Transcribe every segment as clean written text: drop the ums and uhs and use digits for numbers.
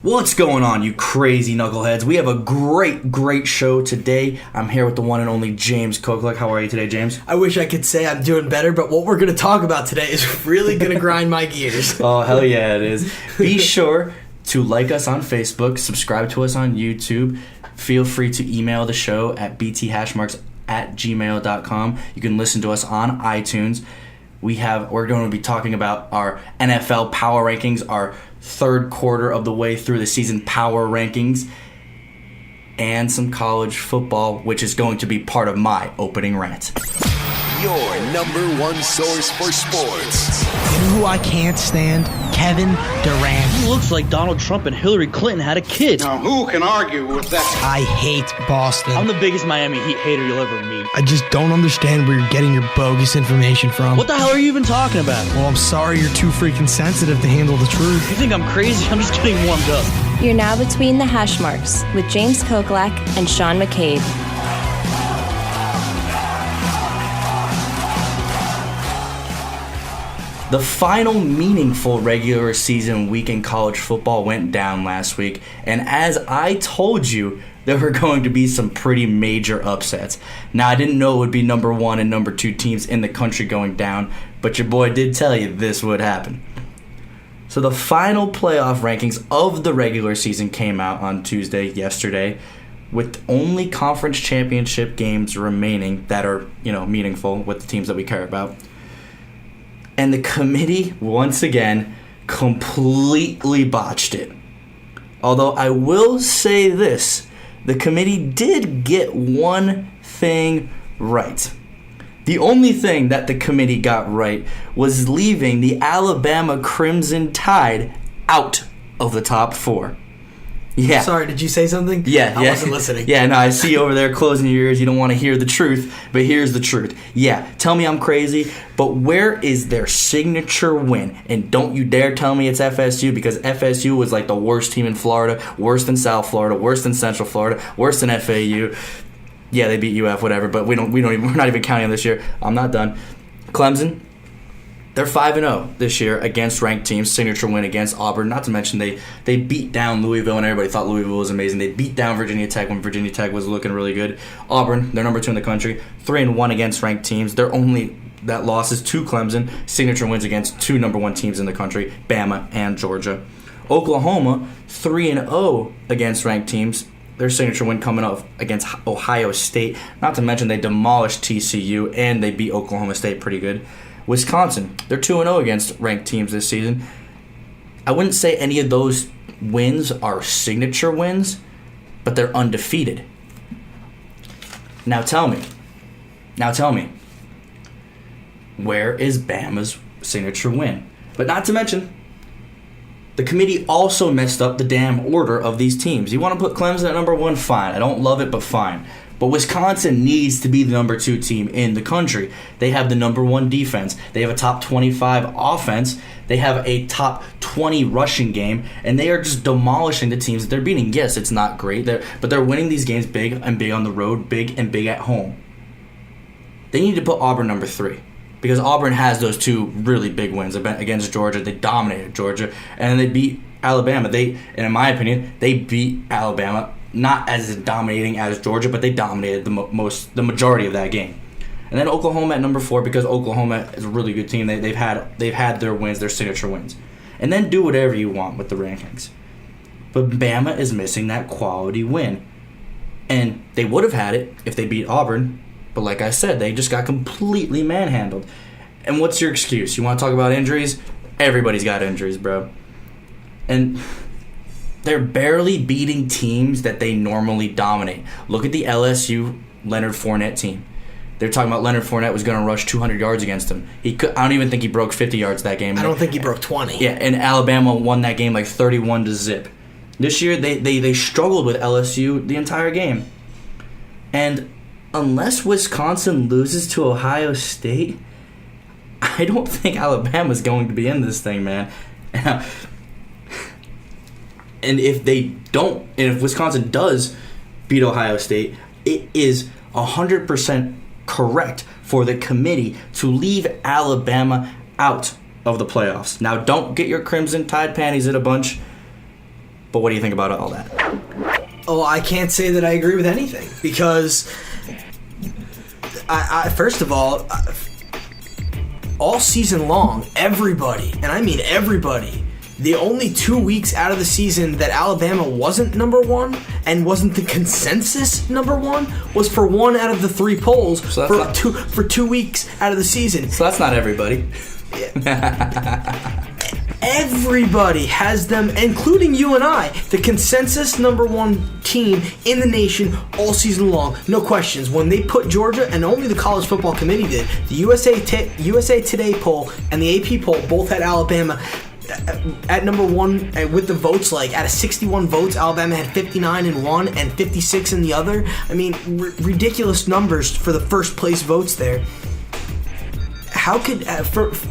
What's going on, you crazy knuckleheads? We have a great show today. I'm here with the one and only James Koklek. How are you today, James? I wish I could say I'm doing better, but what we're going to talk about today is really going to grind my gears. Oh, hell yeah, it is. Be sure to like us on Facebook, subscribe to us on YouTube. Feel free to email the show at bthashmarks@gmail.com. You can listen to us on iTunes. We're going to be talking about our NFL power rankings, our third quarter of the way through the season power rankings, and some college football, which is going to be part of my opening rant. Your number one source for sports. You know who I can't stand? Kevin Durant. He looks like Donald Trump and Hillary Clinton had a kid. Now, who can argue with that? I hate Boston. I'm the biggest Miami Heat hater you'll ever meet. I just don't understand where you're getting your bogus information from. What the hell are you even talking about? Well, I'm sorry you're too freaking sensitive to handle the truth. You think I'm crazy? I'm just getting warmed up. You're now between the hash marks with James Koklak and Sean McCabe. The final meaningful regular season week in college football went down last week, and as I told you, there were going to be some pretty major upsets. Now, I didn't know it would be number one and number two teams in the country going down, but your boy did tell you this would happen. So the final playoff rankings of the regular season came out on Tuesday, yesterday, with only conference championship games remaining that are, meaningful with the teams that we care about. And the committee, once again, completely botched it. Although I will say this, the committee did get one thing right. The only thing that the committee got right was leaving the Alabama Crimson Tide out of the top four. Yeah. Sorry, did you say something? Yeah. I wasn't listening. Yeah, no, I see you over there closing your ears. You don't want to hear the truth, but here's the truth. Yeah, tell me I'm crazy, but where is their signature win? And don't you dare tell me it's FSU, because FSU was like the worst team in Florida, worse than South Florida, worse than Central Florida, worse than FAU. Yeah, they beat UF, whatever, but we're not even counting them this year. I'm not done. Clemson, they're 5-0 this year against ranked teams. Signature win against Auburn. Not to mention they beat down Louisville, and everybody thought Louisville was amazing. They beat down Virginia Tech when Virginia Tech was looking really good. Auburn, they're number 2 in the country. 3-1 against ranked teams. Their only that loss is to Clemson. Signature wins against 2 number 1 teams in the country, Bama and Georgia. Oklahoma, 3-0 against ranked teams. Their signature win coming up against Ohio State. Not to mention they demolished TCU and they beat Oklahoma State pretty good. Wisconsin, they're 2-0 against ranked teams this season. I wouldn't say any of those wins are signature wins, but they're undefeated. Now tell me, where is Bama's signature win? But not to mention, the committee also messed up the damn order of these teams. You want to put Clemson at number 1? Fine. I don't love it, but fine. But Wisconsin needs to be the number 2 team in the country. They have the number 1 defense. They have a top 25 offense. They have a top 20 rushing game. And they are just demolishing the teams that they're beating. Yes, it's not great, but they're winning these games big and big on the road, big and big at home. They need to put Auburn number 3. Because Auburn has those 2 really big wins against Georgia. They dominated Georgia. And they beat Alabama. And in my opinion, they beat Alabama not as dominating as Georgia, but they dominated the majority of that game. And then Oklahoma at number 4, because Oklahoma is a really good team. They've had their wins, their signature wins. And then do whatever you want with the rankings. But Bama is missing that quality win. And they would have had it if they beat Auburn, but like I said, they just got completely manhandled. And what's your excuse? You want to talk about injuries? Everybody's got injuries, bro. And they're barely beating teams that they normally dominate. Look at the LSU Leonard Fournette team. They're talking about Leonard Fournette was going to rush 200 yards against them. I don't even think he broke 50 yards that game. I don't think he broke 20. Yeah, and Alabama won that game like 31-0. This year, they struggled with LSU the entire game. And unless Wisconsin loses to Ohio State, I don't think Alabama's going to be in this thing, man. And if Wisconsin does beat Ohio State, it is 100% correct for the committee to leave Alabama out of the playoffs. Now, don't get your Crimson Tide panties in a bunch, But what do you think about all that? Oh, I can't say that I agree with anything because, I first of all season long, everybody, and I mean everybody, the only 2 weeks out of the season that Alabama wasn't number one and wasn't the consensus number one was for 1 out of the 3 polls So that's for 2 weeks out of the season. So that's not everybody. Everybody has them, including you and I, the consensus number 1 team in the nation all season long. No questions. When they put Georgia, and only the College Football Committee did, the USA Today poll and the AP poll both had Alabama at number 1 with the votes. Like out of 61 votes, Alabama had 59 in one and 56 in the other. I mean, ridiculous numbers for the first place votes there. How could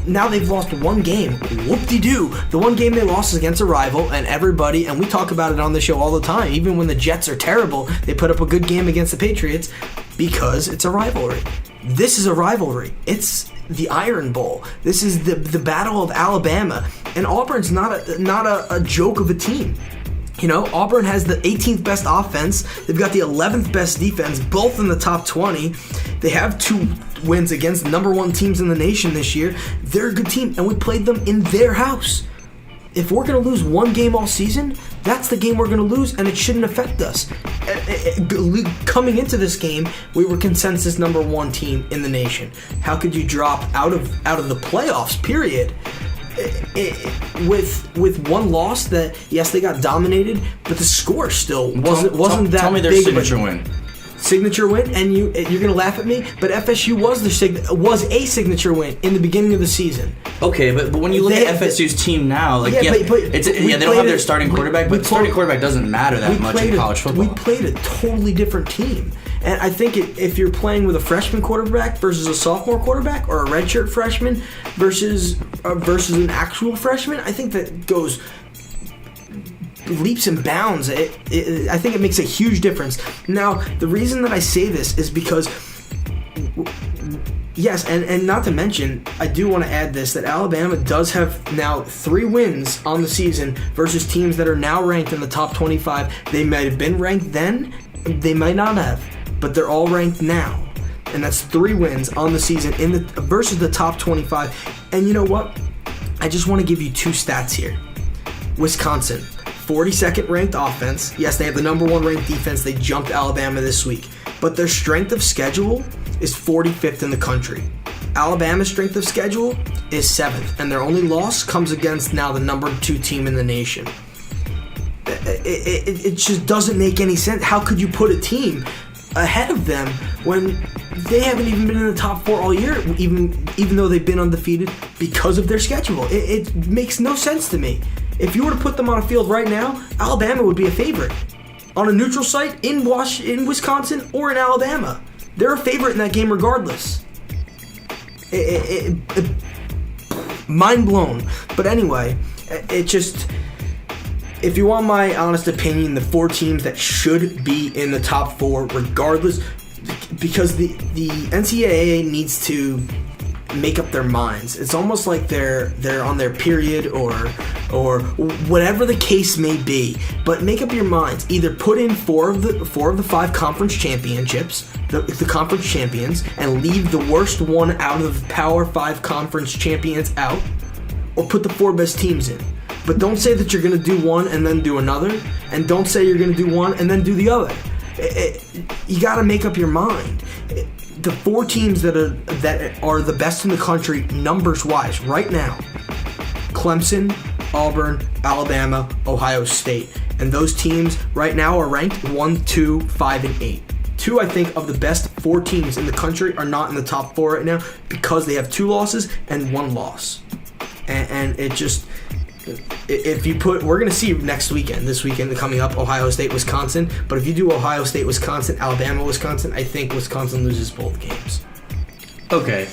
now they've lost 1 game? Whoop-de-doo. The 1 game they lost is against a rival, and everybody, and we talk about it on the show all the time. Even when the Jets are terrible, they put up a good game against the Patriots because it's a rivalry. This is a rivalry. It's the Iron Bowl. This is the Battle of Alabama, and Auburn's not a joke of a team. You know, Auburn has the 18th best offense. They've got the 11th best defense, both in the top 20. They have 2 wins against number 1 teams in the nation this year. They're a good team, and we played them in their house. If we're going to lose 1 game all season, that's the game we're going to lose, and it shouldn't affect us. Coming into this game, we were consensus number 1 team in the nation. How could you drop out of the playoffs, period? With 1 loss that, yes, they got dominated, but the score still wasn't that big. Tell me their signature win. Signature win, and you're gonna laugh at me, but FSU was a signature win in the beginning of the season. Okay, but when you look at FSU's team now, like they don't have their starting quarterback, but starting quarterback doesn't matter that much in college football. We played a totally different team, and I think if you're playing with a freshman quarterback versus a sophomore quarterback, or a redshirt freshman versus an actual freshman, I think that goes leaps and bounds. I think it makes a huge difference. Now, the reason that I say this is because, yes, and not to mention, I do want to add this, that Alabama does have now 3 wins on the season versus teams that are now ranked in the top 25. They might have been ranked then, they might not have, but they're all ranked now. And that's 3 wins on the season versus the top 25. And you know what? I just want to give you 2 stats here. Wisconsin, 42nd ranked offense. Yes, they have the number 1 ranked defense. They jumped Alabama this week. But their strength of schedule is 45th in the country. Alabama's strength of schedule is 7th. And their only loss comes against now the number 2 team in the nation. It just doesn't make any sense. How could you put a team ahead of them when they haven't even been in the top 4 all year, even though they've been undefeated because of their schedule? It makes no sense to me. If you were to put them on a field right now, Alabama would be a favorite. On a neutral site in Wisconsin or in Alabama, they're a favorite in that game regardless. Mind blown. But anyway, it just, if you want my honest opinion, the 4 teams that should be in the top 4 regardless, because the NCAA needs to make up their minds. It's almost like they're on their period or whatever the case may be. But make up your minds. Either put in 4 of the 5 conference championships, the conference champions, and leave the worst one out of the Power 5 conference champions out, or put the 4 best teams in. But don't say that you're going to do one and then do another, and don't say you're going to do one and then do the other. You got to make up your mind. The 4 teams that are the best in the country numbers-wise right now: Clemson, Auburn, Alabama, Ohio State. And those teams right now are ranked 1, 2, 5, and 8. 2, I think, of the best 4 teams in the country are not in the top 4 right now because they have 2 losses and 1 loss. And it just, if you put, we're going to see this weekend coming up, Ohio State, Wisconsin. But if you do Ohio State, Wisconsin, Alabama, Wisconsin, I think Wisconsin loses both games. Okay,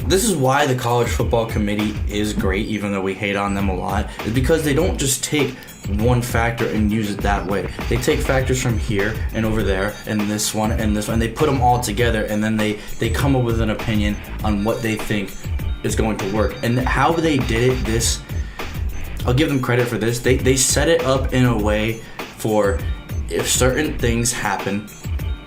this is why the College Football Committee is great, even though we hate on them a lot, is because they don't just take one factor and use it that way. They take factors from here and over there and this one and this one, and they put them all together, and then they come up with an opinion on what they think is going to work. And how they did it I'll give them credit for this. They set it up in a way for if certain things happen,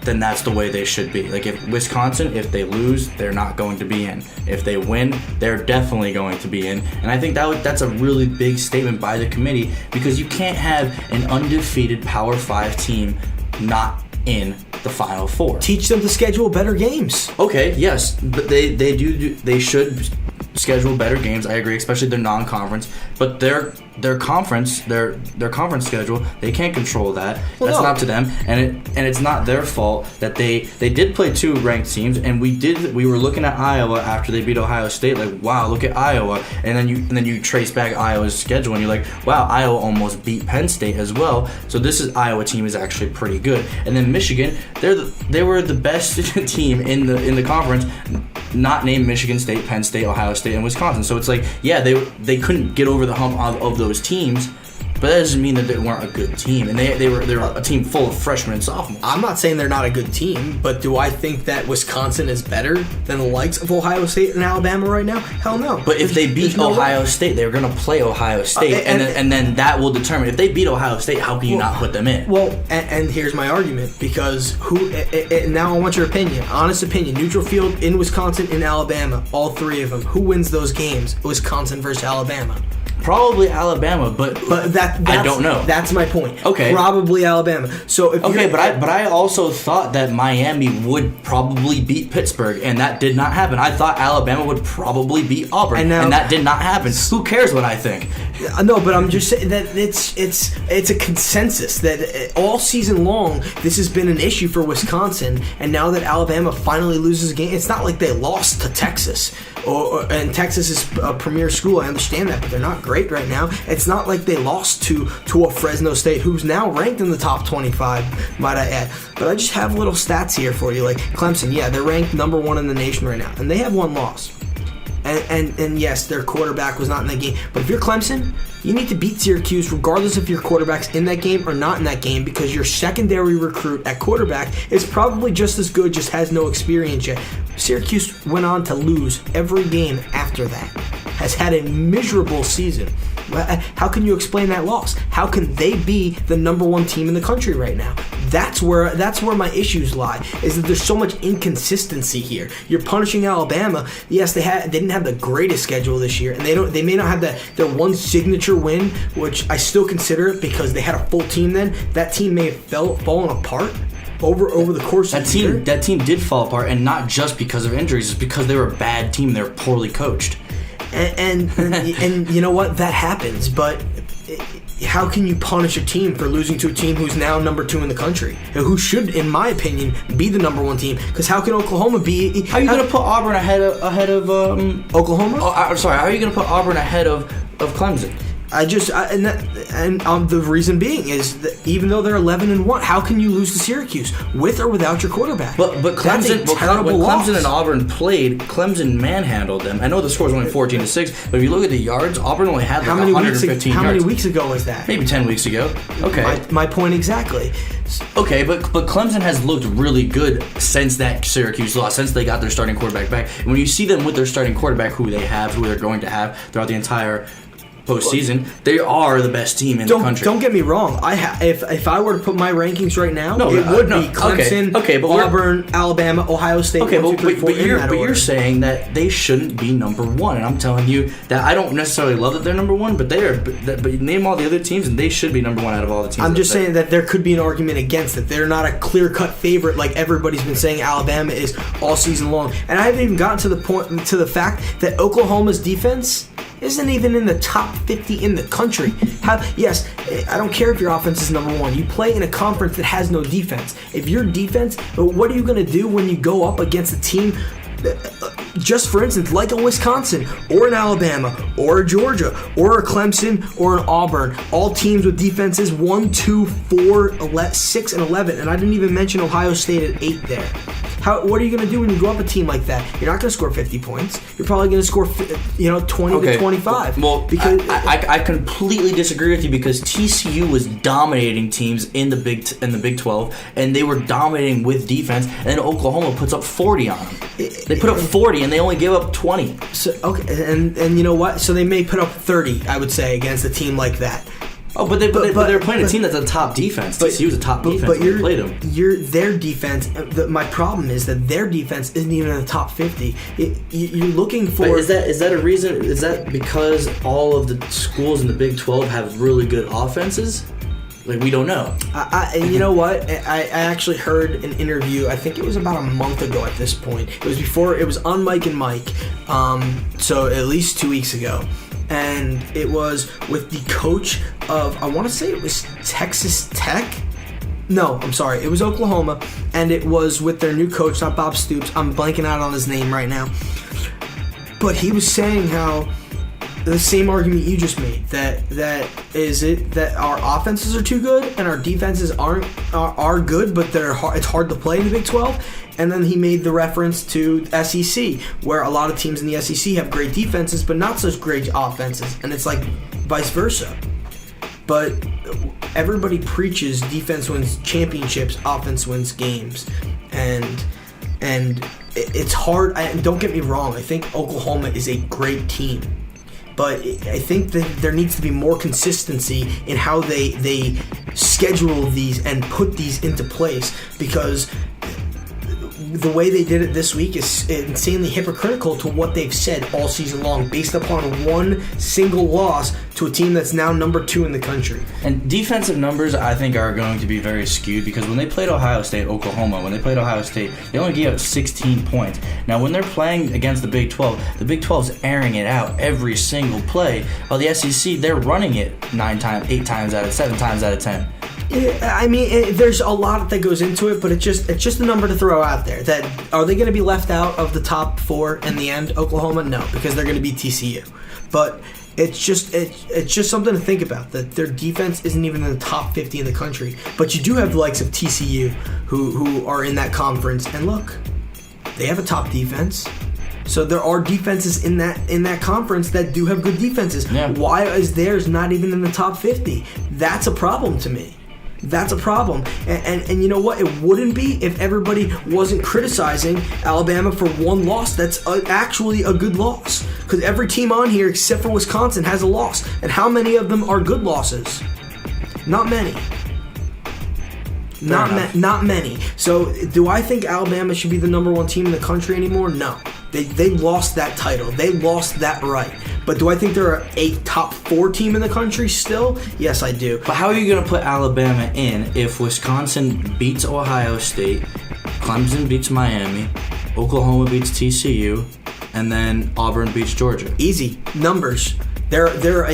then that's the way they should be. Like if Wisconsin, if they lose, they're not going to be in. If they win, they're definitely going to be in. And I think that's a really big statement by the committee, because you can't have an undefeated Power 5 team not in the Final Four. Teach them to schedule better games. Okay, yes, but they should schedule better games. I agree, especially their non-conference. But their conference schedule, they can't control that. Well, That's no. not to them, and it's not their fault that they did play 2 ranked teams, and we were looking at Iowa after they beat Ohio State, like, wow, look at Iowa, and then you trace back Iowa's schedule and you're like, wow, Iowa almost beat Penn State as well. So Iowa team is actually pretty good. And then Michigan, they were the best team in the conference, not named Michigan State, Penn State, Ohio State, and Wisconsin. So it's like, yeah, they couldn't get over the hump of those teams, but that doesn't mean that they weren't a good team. And they were a team full of freshmen and sophomores. I'm not saying they're not a good team, but do I think that Wisconsin is better than the likes of Ohio State and Alabama right now? Hell no. But if they beat Ohio State, they're going to play Ohio State, and then that will determine. If they beat Ohio State, how can you not put them in? Well, and here's my argument, because now I want your opinion, honest opinion, neutral field in Wisconsin, in Alabama, all 3 of them. Who wins those games? Wisconsin versus Alabama. Probably Alabama, but that's, I don't know. That's my point. Okay. Probably Alabama. So if but I also thought that Miami would probably beat Pittsburgh, and that did not happen. I thought Alabama would probably beat Auburn, and that did not happen. Who cares what I think? No, but I'm just saying that it's a consensus that all season long this has been an issue for Wisconsin, and now that Alabama finally loses a game, it's not like they lost to Texas, and Texas is a premier school. I understand that, but they're not great right now. It's not like they lost to a Fresno State, who's now ranked in the top 25, might I add. But I just have little stats here for you, like Clemson. Yeah, they're ranked number 1 in the nation right now, and they have 1 loss. And yes, their quarterback was not in that game. But if you're Clemson, you need to beat Syracuse regardless if your quarterback's in that game or not in that game, because your secondary recruit at quarterback is probably just as good, just has no experience yet. Syracuse went on to lose every game after that. Has had a miserable season. How can you explain that loss? How can they be the number 1 team in the country right now? That's where my issues lie, is that there's so much inconsistency here. You're punishing Alabama. Yes, they didn't have the greatest schedule this year, and they may not have their one signature win, which I still consider it, because they had a full team then. That team may have fallen apart over the course of the year. That team did fall apart, and not just because of injuries. It's because they were a bad team. They were poorly coached. And you know what? That happens, but how can you punish a team for losing to a team who's now number 2 in the country, who should, in my opinion, be the number 1 team? Because how can Oklahoma be? How are you going to put Auburn ahead of Oklahoma? I'm sorry. How are you going to put Auburn ahead of Clemson? The reason being is that even though they're 11-1, how can you lose to Syracuse with or without your quarterback? But Clemson, when Clemson and Auburn played, Clemson manhandled them. I know the score was only 14-6, but if you look at the yards, Auburn only had 115 yards. How many weeks ago was that? Maybe 10 weeks ago. Okay. My point exactly. Okay, but Clemson has looked really good since that Syracuse loss, since they got their starting quarterback back. And when you see them with their starting quarterback, who they're going to have throughout the entire postseason, they are the best team in the country. Don't get me wrong. If I were to put my rankings right now, it would be Clemson, Auburn, Alabama, Ohio State. Okay, but you're saying that they shouldn't be number 1, and I'm telling you that I don't necessarily love that they're number 1, but they are. But name all the other teams, and they should be number 1 out of all the teams. I'm just saying that there could be an argument against it. They're not a clear-cut favorite like everybody's been saying Alabama is all season long. And I haven't even gotten to the fact that Oklahoma's defense isn't even in the top 50 in the country. Yes, I don't care if your offense is number 1. You play in a conference that has no defense. If your defense, what are you going to do when you go up against a team, just for instance, like a Wisconsin or an Alabama or a Georgia or a Clemson or an Auburn, all teams with defenses 1, 2, 4, 6, and 11, and I didn't even mention Ohio State at 8 there. What are you going to do when you go up a team like that? You're not going to score 50 points. You're probably going to score 20 to 25. Well, because I completely disagree with you because TCU was dominating teams in the Big 12, and they were dominating with defense. And then Oklahoma puts up 40 on them. They put up 40, and they only give up 20. So, okay, and you know what? So they may put up 30, I would say, against a team like that. Oh, but they're playing a team that's a top defense. TCU's a top defense. But They played them. Their defense. My problem is that their defense isn't even in the top 50. You're looking for. But is that a reason? Is that because all of the schools in the Big 12 have really good offenses? Like, we don't know. And you know what? I actually heard an interview. I think it was about a month ago at this point. It was on Mike and Mike. So at least 2 weeks ago. And it was with the coach of, I want to say it was Texas Tech. No, I'm sorry. It was Oklahoma. And it was with their new coach, not Bob Stoops. I'm blanking out on his name right now. But he was saying how the same argument you just made, that our offenses are too good and our defenses are good, but it's hard to play in the Big 12. And then he made the reference to SEC, where a lot of teams in the SEC have great defenses, but not such great offenses, and it's like vice versa. But everybody preaches defense wins championships, offense wins games, and it's hard. Don't get me wrong. I think Oklahoma is a great team. But I think that there needs to be more consistency in how they schedule these and put these into place, because the way they did it this week is insanely hypocritical to what they've said all season long, based upon one single loss to a team that's now number 2 in the country. And defensive numbers, I think, are going to be very skewed because when they played Oklahoma, they only gave up 16 points. Now, when they're playing against the Big 12 is airing it out every single play. While the SEC, they're running it 7 times out of 10. I mean, there's a lot that goes into it, but it's just a number to throw out there. That are they going to be left out of the top 4 in the end? Oklahoma, no, because they're going to be TCU. But it's just something to think about, that their defense isn't even in the top 50 in the country. But you do have the likes of TCU who are in that conference, and look, they have a top defense. So there are defenses in that conference that do have good defenses. Yeah. Why is theirs not even in the top 50? That's a problem to me. That's a problem. And you know what? It wouldn't be if everybody wasn't criticizing Alabama for one loss that's actually a good loss. Because every team on here except for Wisconsin has a loss. And how many of them are good losses? Not many. Not many. So do I think Alabama should be the number 1 team in the country anymore? No. They lost that title. They lost that right. But do I think they're a top 4 team in the country still? Yes, I do. But how are you going to put Alabama in if Wisconsin beats Ohio State, Clemson beats Miami, Oklahoma beats TCU, and then Auburn beats Georgia? Easy. Numbers. They're a better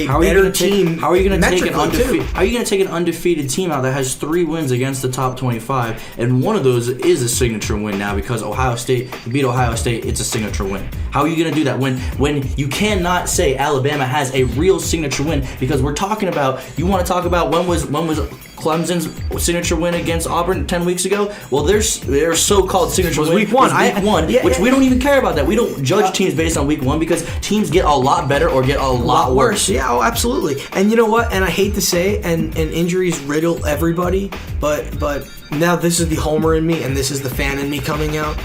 team. How are you going to take an undefeated team out that has 3 wins against the top 25, and one of those is a signature win now because Ohio State beat Ohio State? It's a signature win. How are you going to do that when you cannot say Alabama has a real signature win? Because we're talking about, you want to talk about when was Clemson's signature win against Auburn 10 weeks ago? Well, their so-called signature win week 1. We don't even care about that. We don't judge teams based on week 1 because teams get a lot better or get a lot worse. Yeah, oh, absolutely. And you know what? And I hate to say it, and injuries riddle everybody, but now this is the homer in me and this is the fan in me coming out.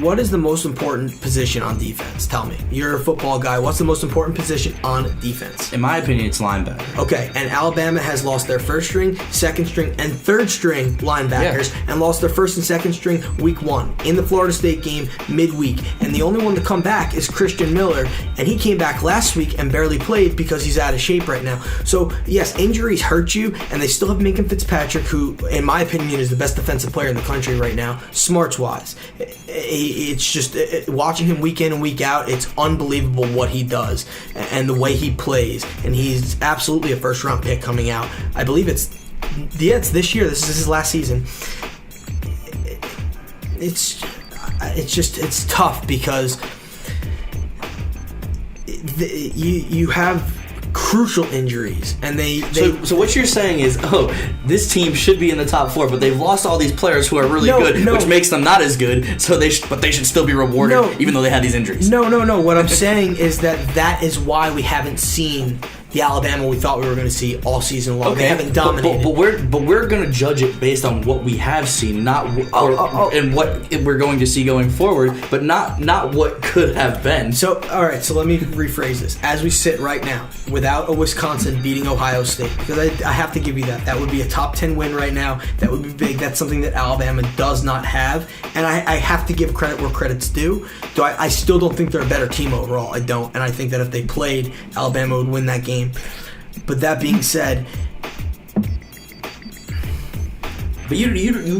What is the most important position on defense? Tell me. You're a football guy. What's the most important position on defense? In my opinion, it's linebacker. Okay, and Alabama has lost their first string, second string, and third string linebackers, and lost their first and second string week 1 in the Florida State game midweek. And the only one to come back is Christian Miller, and he came back last week and barely played because he's out of shape right now. So, yes, injuries hurt you, and they still have Minka Fitzpatrick, who, in my opinion, is the best defensive player in the country right now, smarts-wise. It's just watching him week in and week out, it's unbelievable what he does and the way he plays, and he's absolutely a first-round pick coming out. I believe it's this year. This is his last season. It's tough because you have crucial injuries, and they So what you're saying is, this team should be in the top 4, but they've lost all these players who are really good, which makes them not as good. So but they should still be rewarded, even though they had these injuries. No. What I'm saying is that is why we haven't seen the Alabama we thought we were going to see all season long. Okay, they haven't dominated. But we're going to judge it based on what we have seen, not and what we're going to see going forward, but not what could have been. So, all right. So let me rephrase this. As we sit right now, without a Wisconsin beating Ohio State, because I have to give you that. That would be a top 10 win right now. That would be big. That's something that Alabama does not have, and I have to give credit where credit's due. I still don't think they're a better team overall. I don't, and I think that if they played, Alabama would win that game. But that being said, but you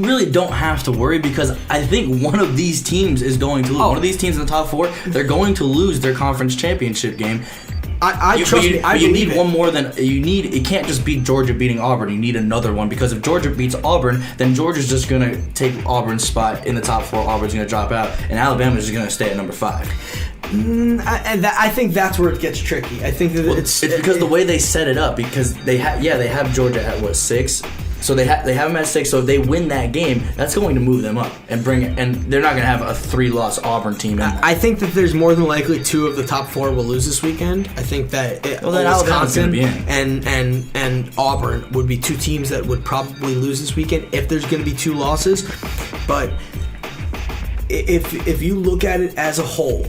really don't have to worry, because I think one of these teams is going to lose. One of these teams in the top 4, they're going to lose their conference championship game. I believe you need one more than you need. It can't just be Georgia beating Auburn. You need another one, because if Georgia beats Auburn, then Georgia's just going to take Auburn's spot in the top 4. Auburn's going to drop out, and Alabama's just going to stay at number 5. I think that's where it gets tricky. I think that it's because the way they set it up, because they have Georgia at 6, so they have them at 6. So if they win that game, that's going to move them up and they're not going to have a 3-loss Auburn team. I think that there's more than likely 2 of the top 4 will lose this weekend. I think that Wisconsin and Auburn would be 2 teams that would probably lose this weekend if there's going to be 2 losses. But if you look at it as a whole,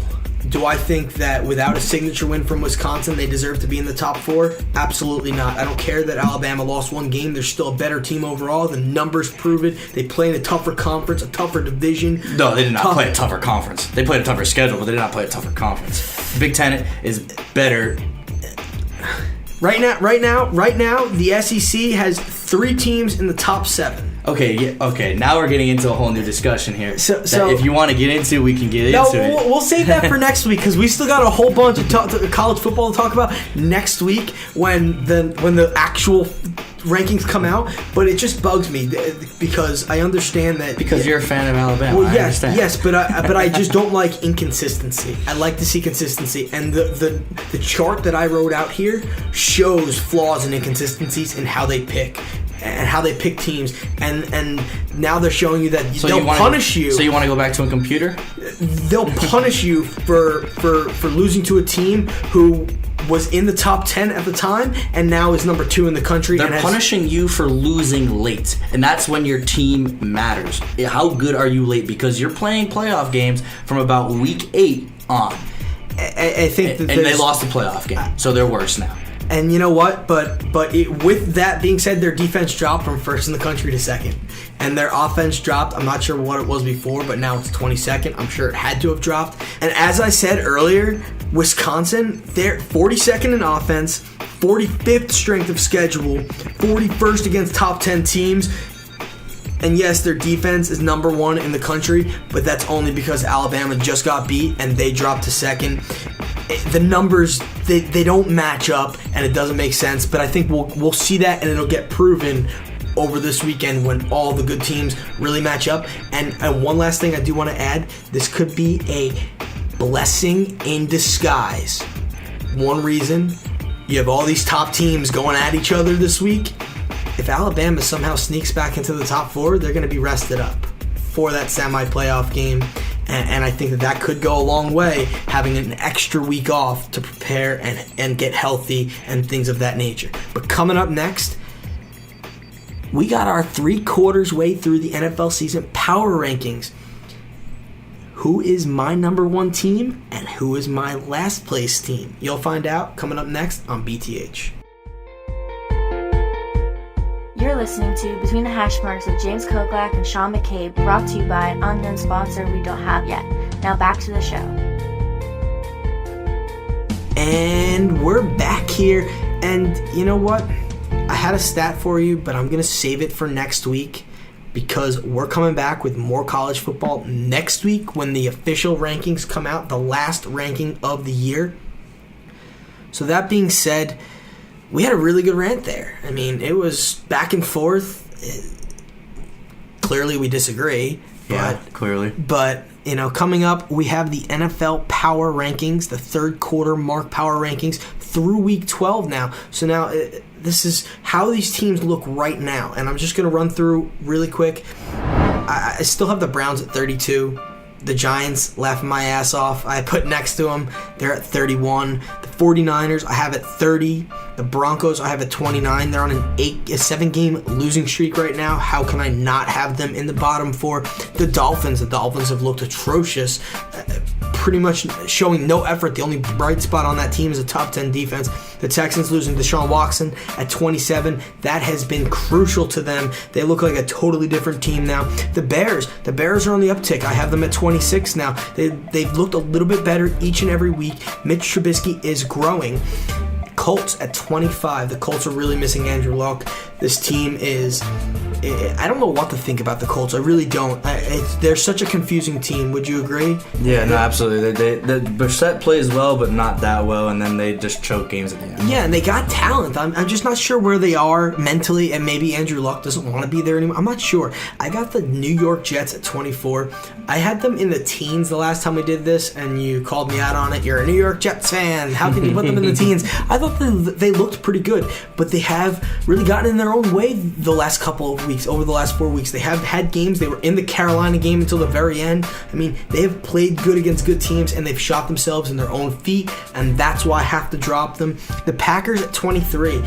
do I think that without a signature win from Wisconsin, they deserve to be in the top 4? Absolutely not. I don't care that Alabama lost 1 game. They're still a better team overall. The numbers prove it. They play in a tougher conference, a tougher division. No, they did not play a tougher conference. They played a tougher schedule, but they did not play a tougher conference. Big Ten is better. Right now, the SEC has 3 teams in the top 7. Okay. Now we're getting into a whole new discussion here. So if you want to get into, we can get into it. We'll save that for next week, because we still got a whole bunch of college football to talk about next week when the actual rankings come out. But it just bugs me because I understand that you're a fan of Alabama. Well, yes, but I just don't like inconsistency. I like to see consistency, and the chart that I wrote out here shows flaws and inconsistencies in how they pick. And how they pick teams, and now they're showing you that they'll punish you. So you want to go back to a computer? They'll punish you for losing to a team who was in the top 10 at the time and now is number 2 in the country. They're punishing you for losing late, and that's when your team matters. How good are you late? Because you're playing playoff games from about week 8 on. I think that and they lost the playoff game, so they're worse now. And you know what? But with that being said, their defense dropped from 1st in the country to 2nd. And their offense dropped. I'm not sure what it was before, but now it's 22nd. I'm sure it had to have dropped. And as I said earlier, Wisconsin, they're 42nd in offense, 45th strength of schedule, 41st against top 10 teams. And yes, their defense is number 1 in the country, but that's only because Alabama just got beat and they dropped to 2nd. The numbers, they don't match up, and it doesn't make sense. But I think we'll see that, and it'll get proven over this weekend when all the good teams really match up. And one last thing I do want to add, this could be a blessing in disguise. One reason, you have all these top teams going at each other this week. If Alabama somehow sneaks back into the top 4, they're going to be rested up for that semi-playoff game. And I think that could go a long way, having an extra week off to prepare and get healthy and things of that nature. But coming up next, we got our 3/4 way through the NFL season power rankings. Who is my number 1 team and who is my last place team? You'll find out coming up next on BTH. You're listening to Between the Hash Marks with James Koklak and Sean McCabe, brought to you by an unknown sponsor we don't have yet. Now back to the show. And we're back here, and you know what? I had a stat for you, but I'm going to save it for next week because we're coming back with more college football next week when the official rankings come out, the last ranking of the year. So that being said, we had a really good rant there. I mean, it was back and forth. Clearly, we disagree. Yeah, clearly. But Coming up, we have the NFL Power Rankings, the third quarter mark Power Rankings through Week 12 now. So now this is how these teams look right now. And I'm just going to run through really quick. I still have the Browns at 32. The Giants laughing my ass off. I put next to them. They're at 31. The 49ers I have at 30. The Broncos I have at 29. They're on a 7-game losing streak right now. How can I not have them in the bottom 4? The Dolphins have looked atrocious. Pretty much showing no effort. The only bright spot on that team is a top 10 defense. The Texans losing Deshaun Watson at 27. That has been crucial to them. They look like a totally different team now. The Bears are on the uptick. I have them at 26 now. They've looked a little bit better each and every week. Mitch Trubisky is growing. Colts at 25. The Colts are really missing Andrew Luck. This team is... I don't know what to think about the Colts. I really don't. They're such a confusing team. Would you agree? Yeah, no, absolutely. Brissett plays well, but not that well, and then they just choke games at the end. Yeah, and they got talent. I'm just not sure where they are mentally, and maybe Andrew Luck doesn't want to be there anymore. I'm not sure. I got the New York Jets at 24. I had them in the teens the last time we did this, and you called me out on it. You're a New York Jets fan. How can you put them in the teens? I thought they looked pretty good, but they have really gotten in their own way the last couple of weeks. Over the last 4 weeks, they have had games. They were in the Carolina game until the very end. I mean, they have played good against good teams, and they've shot themselves in their own feet, and that's why I have to drop them. The Packers at 23.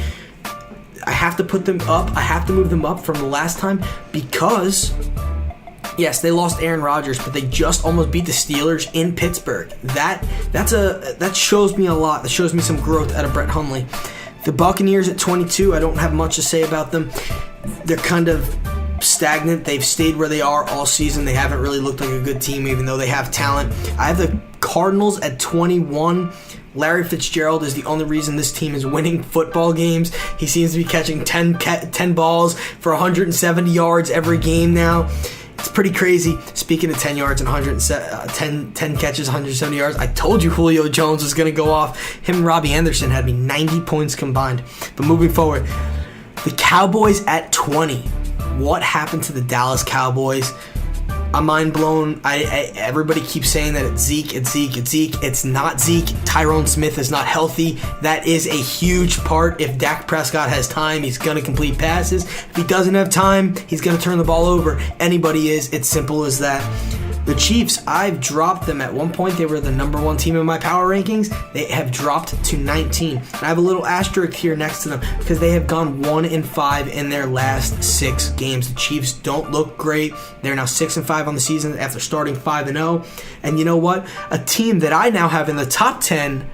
I have to put them up. I have to move them up from the last time because... Yes, they lost Aaron Rodgers, but they just almost beat the Steelers in Pittsburgh. That shows me a lot. That shows me some growth out of Brett Hundley. The Buccaneers at 22, I don't have much to say about them. They're kind of stagnant. They've stayed where they are all season. They haven't really looked like a good team, even though they have talent. I have the Cardinals at 21. Larry Fitzgerald is the only reason this team is winning football games. He seems to be catching 10 balls for 170 yards every game now. It's pretty crazy. Speaking of 10 yards and 10 catches, 170 yards, I told you Julio Jones was going to go off. Him and Robbie Anderson had me 90 points combined. But moving forward, the Cowboys at 20. What happened to the Dallas Cowboys? I'm mind blown. Everybody keeps saying that it's Zeke. It's not Zeke. Tyrone Smith is not healthy. That is a huge part. If Dak Prescott has time, he's going to complete passes. If he doesn't have time, he's going to turn the ball over. Anybody is. It's simple as that. The Chiefs, I've dropped them. At one point, they were the number 1 team in my power rankings. They have dropped to 19. And I have a little asterisk here next to them because they have gone 1-5 in their last 6 games. The Chiefs don't look great. They're now 6-5 on the season after starting 5-0. And you know what? A team that I now have in the top 10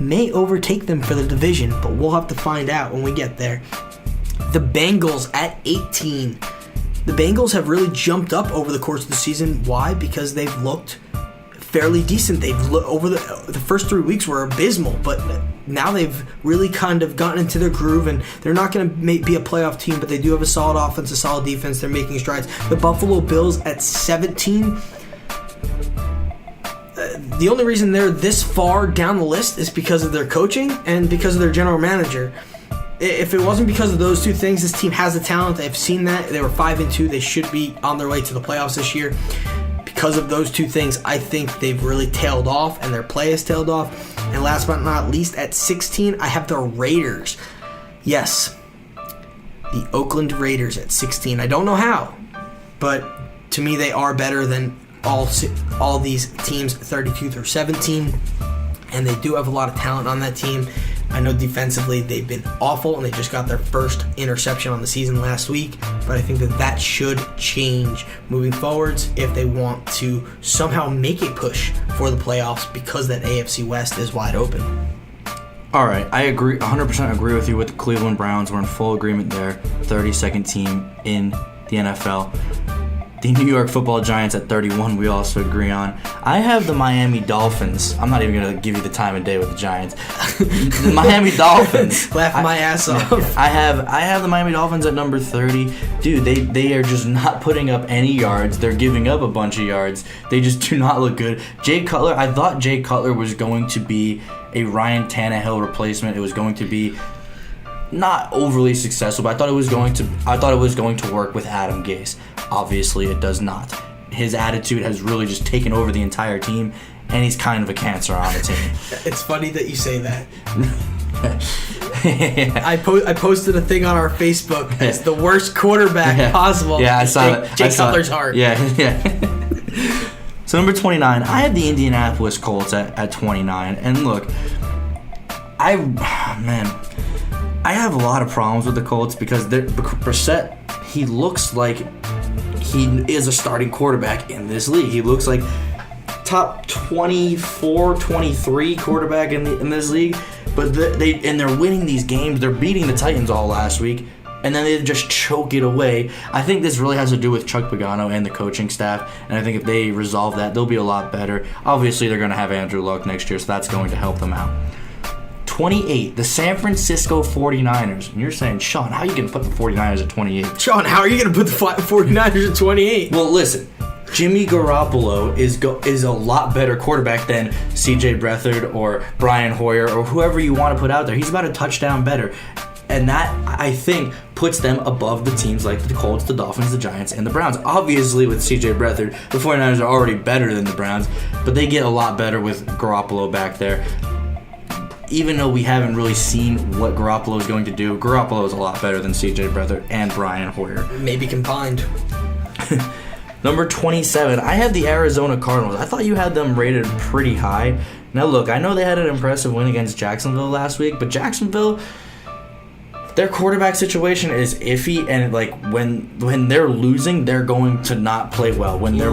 may overtake them for the division, but we'll have to find out when we get there. The Bengals at 18. The Bengals have really jumped up over the course of the season. Why? Because they've looked fairly decent. Over the first 3 weeks were abysmal, but now they've really kind of gotten into their groove, and they're not going to be a playoff team, but they do have a solid offense, a solid defense. They're making strides. The Buffalo Bills at 17. The only reason they're this far down the list is because of their coaching and because of their general manager. If it wasn't because of those two things, this team has the talent. I've seen that. They were 5-2. They should be on their way to the playoffs this year. Because of those two things, I think they've really tailed off, and their play has tailed off. And last but not least, at 16, I have the Raiders. Yes, the Oakland Raiders at 16. I don't know how, but to me, they are better than all these teams, 32 through 17. And they do have a lot of talent on that team. I know defensively they've been awful, and they just got their first interception on the season last week, but I think that should change moving forwards if they want to somehow make a push for the playoffs, because that AFC West is wide open. All right, I agree, 100% agree with you with the Cleveland Browns. We're in full agreement there. 32nd team in the NFL. The New York Football Giants at 31, we also agree on. I have the Miami Dolphins. I'm not even going to give you the time of day with the Giants. The Miami Dolphins. Laugh my ass off. I have the Miami Dolphins at number 30. Dude, they are just not putting up any yards. They're giving up a bunch of yards. They just do not look good. Jay Cutler, I thought Jay Cutler was going to be a Ryan Tannehill replacement. It was going to be not overly successful, but I thought it was going to work with Adam Gase. Obviously, it does not. his attitude has really just taken over the entire team, and he's kind of a cancer on the team. It's funny that you say that. I posted a thing on our Facebook. It's the worst quarterback possible. Yeah, I saw it. Jay Cutler's heart. Yeah. So number 29, I have the Indianapolis Colts at 29. And look, I have a lot of problems with the Colts because Brissett, he looks like he is a starting quarterback in this league. He looks like top 24, 23 quarterback in this league. But they're winning these games. They're beating the Titans all last week, and then they just choke it away. I think this really has to do with Chuck Pagano and the coaching staff, and I think if they resolve that, they'll be a lot better. Obviously, they're going to have Andrew Luck next year, so that's going to help them out. 28, the San Francisco 49ers. And you're saying, Sean, how are you going to put the 49ers at 28? Sean, how are you going to put the 49ers at 28? Well, listen. Jimmy Garoppolo is a lot better quarterback than C.J. Beathard or Brian Hoyer or whoever you want to put out there. He's about a touchdown better. And that, I think, puts them above the teams like the Colts, the Dolphins, the Giants, and the Browns. Obviously, with C.J. Beathard, the 49ers are already better than the Browns, but they get a lot better with Garoppolo back there. Even though we haven't really seen what Garoppolo is going to do, Garoppolo is a lot better than C.J. Beathard and Brian Hoyer. Maybe combined. Number 27, I have the Arizona Cardinals. I thought you had them rated pretty high. Now look, I know they had an impressive win against Jacksonville last week, but Jacksonville, their quarterback situation is iffy, and like when they're losing, they're going to not play well. When they're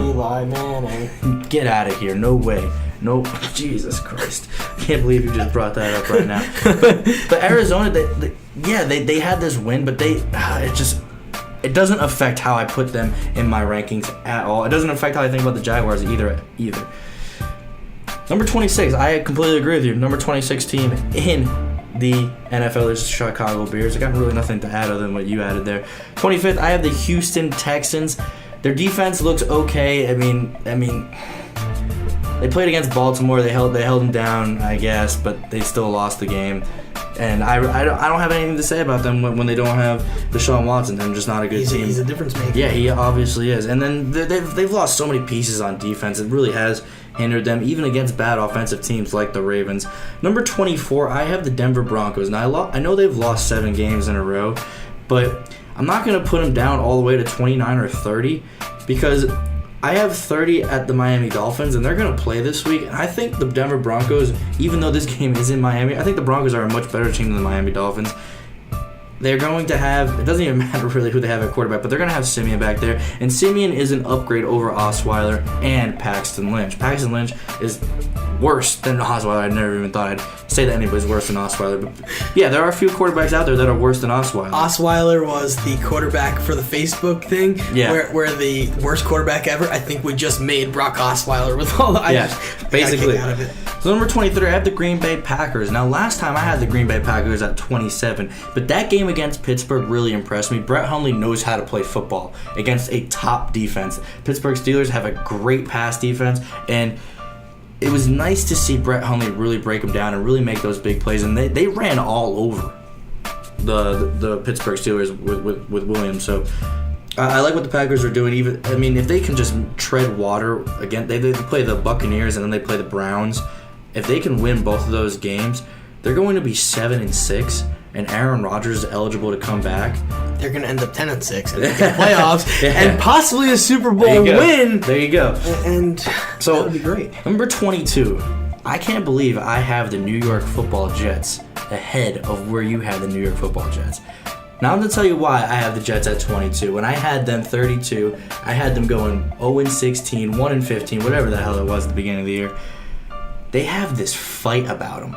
get out of here, no way. No, Jesus Christ. I can't believe you just brought that up right now. But Arizona, they had this win, but it doesn't affect how I put them in my rankings at all. It doesn't affect how I think about the Jaguars either. Number 26, I completely agree with you. Number 26 team in the NFL is Chicago Bears. I got really nothing to add other than what you added there. 25th, I have the Houston Texans. Their defense looks okay. I mean, they played against Baltimore. They held them down, I guess, but they still lost the game. And I don't have anything to say about them when they don't have Deshaun Watson. They're just not a good team. He's a difference maker. Yeah, he obviously is. And then they've lost so many pieces on defense. It really has hindered them, even against bad offensive teams like the Ravens. Number 24, I have the Denver Broncos. Now, I know they've lost 7 games in a row, but I'm not going to put them down all the way to 29 or 30 because I have 30 at the Miami Dolphins, and they're going to play this week. And I think the Denver Broncos, even though this game is in Miami, I think the Broncos are a much better team than the Miami Dolphins. They're going to have, it doesn't even matter really who they have at quarterback, but they're going to have Simeon back there. And Simeon is an upgrade over Osweiler and Paxton Lynch. Paxton Lynch is worse than Osweiler. I never even thought I'd say that anybody's worse than Osweiler. But yeah, there are a few quarterbacks out there that are worse than Osweiler. Osweiler was the quarterback for the Facebook thing, where the worst quarterback ever. I think we just made Brock Osweiler with all the basically. Out of it. So number 23, I have the Green Bay Packers. Now, last time I had the Green Bay Packers at 27, but that game against Pittsburgh really impressed me. Brett Hundley knows how to play football against a top defense. Pittsburgh Steelers have a great pass defense, and it was nice to see Brett Hundley really break them down and really make those big plays, and they ran all over the Pittsburgh Steelers with Williams. So I like what the Packers are doing. If they can just tread water again, they play the Buccaneers and then they play the Browns. If they can win both of those games, they're going to be 7-6, and Aaron Rodgers is eligible to come back. They're going to end up 10-6 and make the playoffs and possibly a Super Bowl win. There you go. And so that would be great. Number 22, I can't believe I have the New York Football Jets ahead of where you had the New York Football Jets. Now I'm going to tell you why I have the Jets at 22. When I had them 32, I had them going 0-16, 1-15, whatever the hell it was at the beginning of the year. They have this fight about them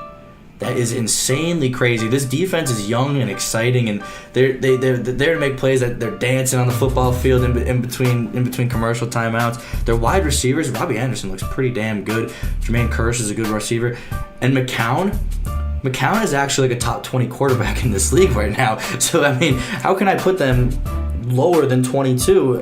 that is insanely crazy. This defense is young and exciting, and they're there to make plays. That they're dancing on the football field in between commercial timeouts. Their wide receivers, Robbie Anderson looks pretty damn good. Jermaine Kearse is a good receiver, and McCown is actually like a top 20 quarterback in this league right now. So how can I put them lower than 22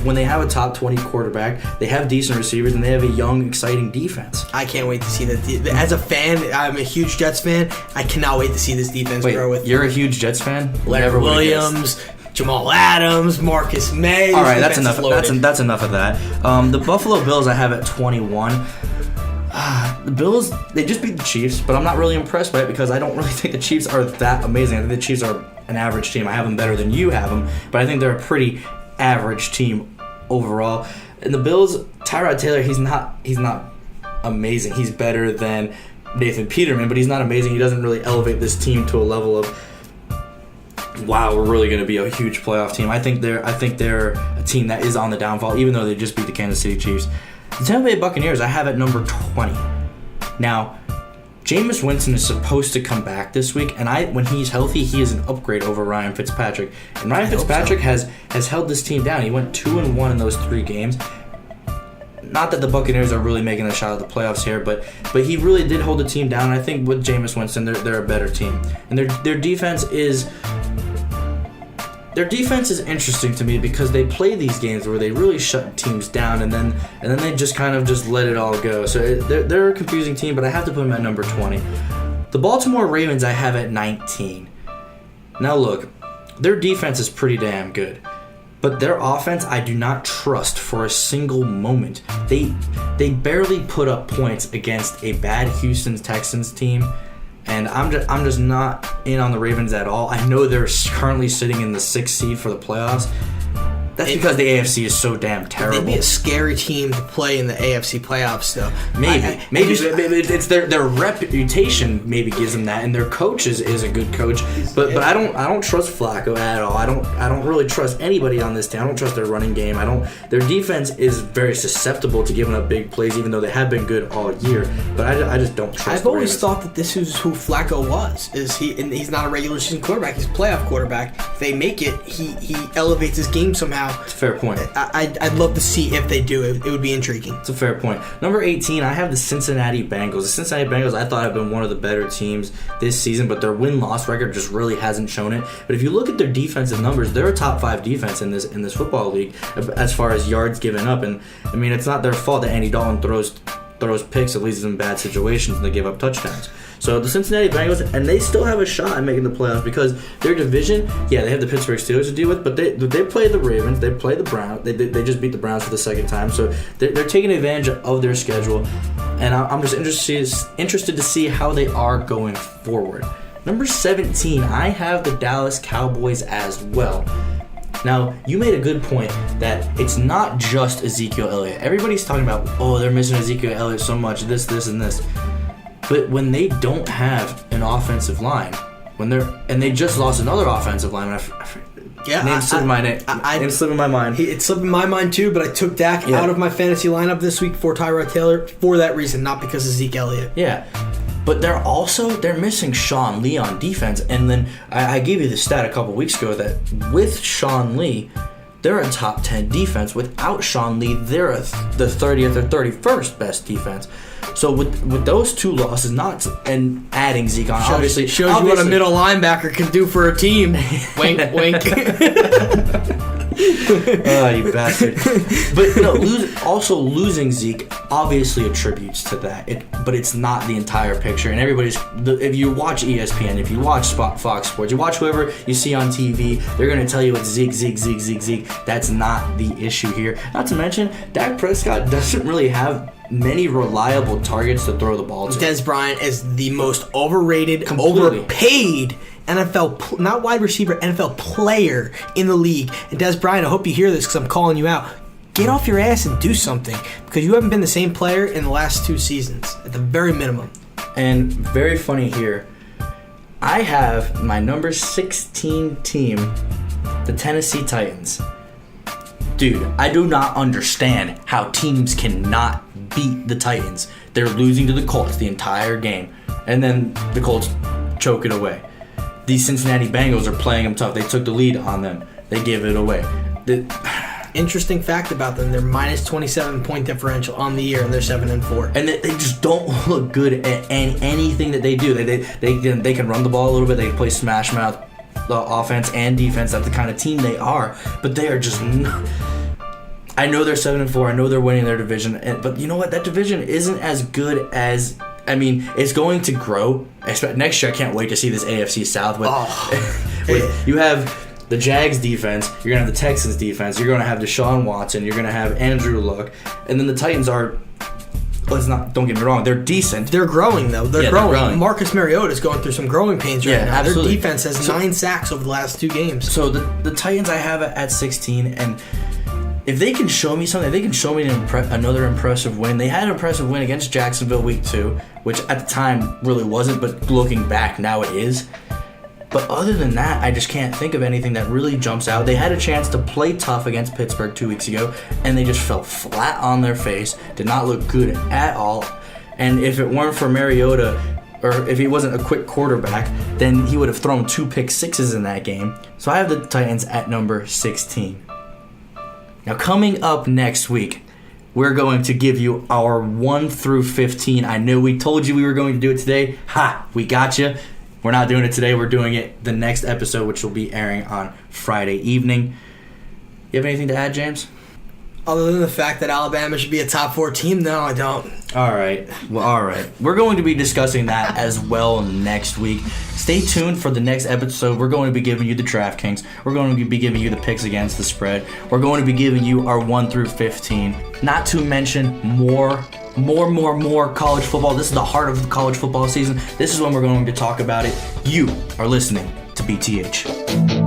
when they have a top 20 quarterback, they have decent receivers, and they have a young, exciting defense? I can't wait to see that. As a fan, I'm a huge Jets fan. I cannot wait to see this defense grow with. You're a huge Jets fan? Leonard Williams, Jamal Adams, Marcus May. All right, that's Defense enough. is loaded. That's enough of that. The Buffalo Bills I have at 21. The Bills, they just beat the Chiefs, but I'm not really impressed by it because I don't really think the Chiefs are that amazing. I think the Chiefs are an average team. I have them better than you have them, but I think they're a pretty average team overall. And the Bills, Tyrod Taylor, he's not amazing. He's better than Nathan Peterman, but he's not amazing. He doesn't really elevate this team to a level of, wow, we're really going to be a huge playoff team. I think they're a team that is on the downfall, even though they just beat the Kansas City Chiefs. The Tampa Bay Buccaneers, I have at number 20. Now, Jameis Winston is supposed to come back this week, and when he's healthy, he is an upgrade over Ryan Fitzpatrick. And Ryan Fitzpatrick has held this team down. He went 2-1 in those 3 games. Not that the Buccaneers are really making a shot at the playoffs here, but he really did hold the team down. And I think with Jameis Winston, they're a better team, and their defense is. Their defense is interesting to me because they play these games where they really shut teams down and then they just kind of just let it all go. So they're a confusing team, but I have to put them at number 20. The Baltimore Ravens I have at 19. Now look, their defense is pretty damn good, but their offense I do not trust for a single moment. They barely put up points against a bad Houston Texans team. And I'm just not in on the Ravens at all. I know they're currently sitting in the 6th seed for the playoffs. That's because the AFC is so damn terrible. They'd be a scary team to play in the AFC playoffs, though. Maybe it's their reputation maybe gives them that, and their coach is a good coach. But I don't trust Flacco at all. I don't really trust anybody on this team. I don't trust their running game. Their defense is very susceptible to giving up big plays, even though they have been good all year. But I just don't trust. I've always thought that this is who Flacco was. And he's not a regular season quarterback. He's a playoff quarterback. If they make it, he elevates his game somehow. It's a fair point. I'd love to see if they do. It would be intriguing. It's a fair point. Number 18, I have the Cincinnati Bengals. The Cincinnati Bengals, I thought have been one of the better teams this season, but their win-loss record just really hasn't shown it. But if you look at their defensive numbers, they're a top 5 defense in this football league as far as yards given up. And I mean, it's not their fault that Andy Dalton throws picks, at least in bad situations, and they give up touchdowns. So the Cincinnati Bengals, and they still have a shot at making the playoffs because their division, they have the Pittsburgh Steelers to deal with, but they play the Ravens, they play the Browns, they just beat the Browns for the 2nd time, so they're taking advantage of their schedule, and I'm just interested to see how they are going forward. Number 17, I have the Dallas Cowboys as well. Now, you made a good point that it's not just Ezekiel Elliott. Everybody's talking about, they're missing Ezekiel Elliott so much, this, and this. But when they don't have an offensive line, and they just lost another offensive line, name's slipping my mind. It slipped in my mind too, but I took Dak out of my fantasy lineup this week for Tyrod Taylor for that reason, not because of Zeke Elliott. Yeah. But they're missing Sean Lee on defense, and then I gave you the stat a couple weeks ago that with Sean Lee, they're a top 10 defense. Without Sean Lee, they're the 30th or 31st best defense. So with those 2 losses, and adding Zeke on, obviously shows you what a middle linebacker can do for a team. Wink, wink. Oh, you bastard. But no, losing Zeke obviously attributes to that. But it's not the entire picture. And if you watch ESPN, if you watch Fox Sports, you watch whoever you see on TV, they're going to tell you it's Zeke. That's not the issue here. Not to mention, Dak Prescott doesn't really have many reliable targets to throw the ball to. Dez Bryant is the most overrated, overpaid NFL, not wide receiver, NFL player in the league. And Dez Bryant, I hope you hear this because I'm calling you out. Get off your ass and do something because you haven't been the same player in the last 2 seasons, at the very minimum. And very funny here, I have my number 16 team, the Tennessee Titans. Dude, I do not understand how teams cannot beat the Titans. They're losing to the Colts the entire game, and then the Colts choke it away. These Cincinnati Bengals are playing them tough. They took the lead on them. They give it away. Interesting fact about them, they're minus 27 point differential on the year, and they're 7-4. And they just don't look good at anything that they do. They can run the ball a little bit. They play smash mouth offense and defense. That's the kind of team they are. But they are just... I know they're 7-4. I know they're winning their division. But you know what? That division isn't as good as... I mean, it's going to grow. Next year, I can't wait to see this AFC South. You have the Jags defense, you're going to have the Texans defense, you're going to have Deshaun Watson, you're going to have Andrew Luck, and then the Titans are, don't get me wrong, they're decent. They're growing, though. They're Yeah, growing. they're growing. Marcus Mariota is going through some growing pains right Yeah, now. absolutely. Their defense has 9 sacks over the last 2 games. So the Titans I have at 16, and if they can show me something, if they can show me another impressive win. They had an impressive win against Jacksonville week 2, which at the time really wasn't, but looking back now it is. But other than that, I just can't think of anything that really jumps out. They had a chance to play tough against Pittsburgh 2 weeks ago, and they just fell flat on their face, did not look good at all. And if it weren't for Mariota, or if he wasn't a quick quarterback, then he would have thrown 2 pick sixes in that game. So I have the Titans at number 16. Now coming up next week, we're going to give you our 1 through 15. I know we told you we were going to do it today. Ha! We got you. We're not doing it today. We're doing it the next episode, which will be airing on Friday evening. You have anything to add, James? Other than the fact that Alabama should be a top 4 team, no, I don't. All right. Well, all right. We're going to be discussing that as well next week. Stay tuned for the next episode. We're going to be giving you the DraftKings. We're going to be giving you the picks against the spread. We're going to be giving you our 1 through 15. Not to mention more college football. This is the heart of the college football season. This is when we're going to talk about it. You are listening to BTH.